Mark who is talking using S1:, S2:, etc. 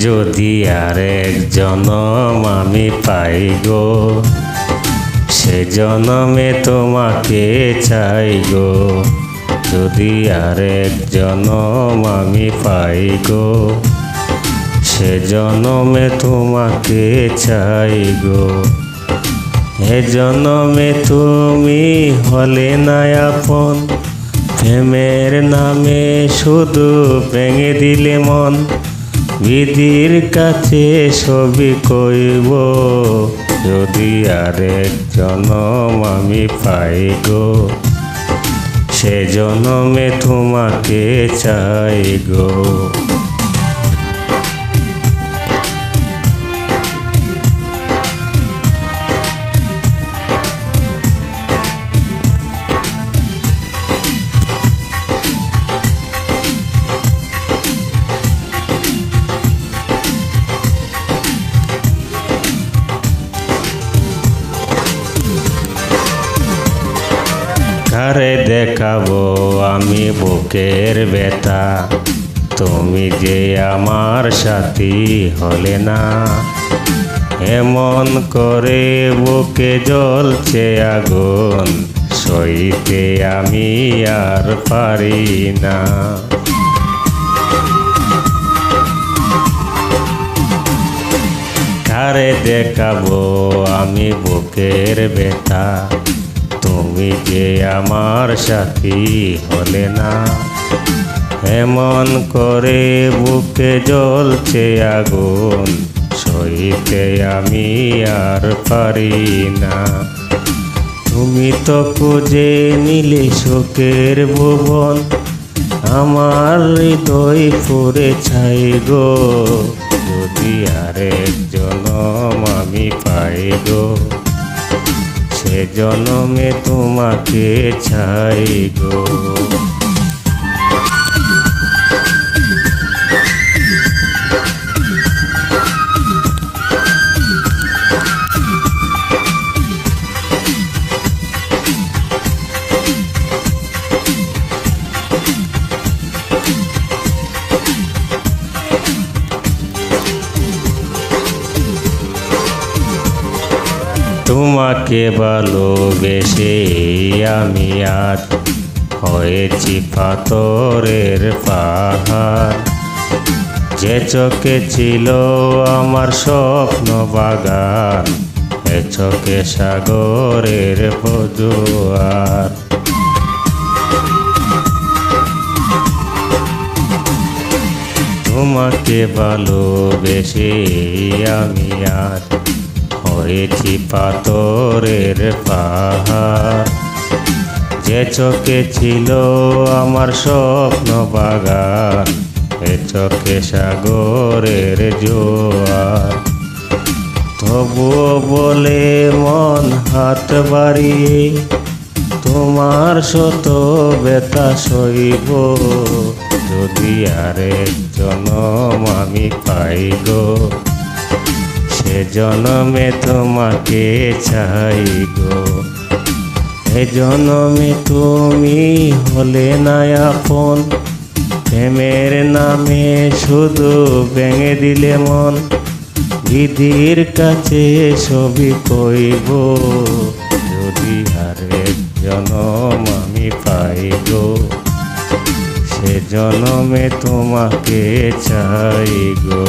S1: যদি আরেক জনম আমি পাই গো, সে জনমে তোমাকে চাই গো। যদি আরেক জনম আমি পাই গো, সে জনমে তোমাকে চাই গো। এ জনমে তুমি হলে না আপন, প্রেমের নামে শুধু ভেঙে দিলে মন। বিধির কাছে সবই কইব, যদি আরেক জনম আমি পাই গো, সে জনমে তোমাকে চাই গো। কারে দেখাবো আমি বুকের ব্যথা, তুমি যে আমার সাথী হলে না। এমন করে বুকে জ্বলছে আগুন, সইতে আমি আর পারি না। কারে দেখাবো আমি বুকের ব্যথা, তুমি যে আমার সাথী হলে না। এমন করে বুকে জ্বলছে আগুন, সইতে আমি আর পারি না। তুমি তো খুঁজে নিলে সুখের ভুবন, আমার হৃদয় পুড়ে ছাই গো। যদি আরেক জনম আমি পাই গো, সে জনমে তোমাকে চাই গো। তোমাকে ভালোবেসে আমি আজ হয়েছি পাথরের পাহাড়। যে চোখে ছিল আমার স্বপ্ন বাগান, এ চোখে সাগরের জোয়ার। তোমাকে ভালোবেসে আমি আজ হয়েছি পাথরের পাহাড়। যে চোখে ছিল আমার স্বপ্ন বাগান, এ চোখে সাগরের জোয়ার। তবুও বলে মন হাত বাড়িয়ে, তোমার শত ব্যথা সইব। যদি আরেক জনম আমি পাই গো, সে জনমে তোমাকে চাই গো। এ জনমে তুমি হলে না আপন, প্রেমের নামে শুধু ভেঙে দিলে মন। বিধির কাছে সবই কইব, যদি আরেক জনম আমি পাই গো, সে জনমে তোমাকে চাই গো।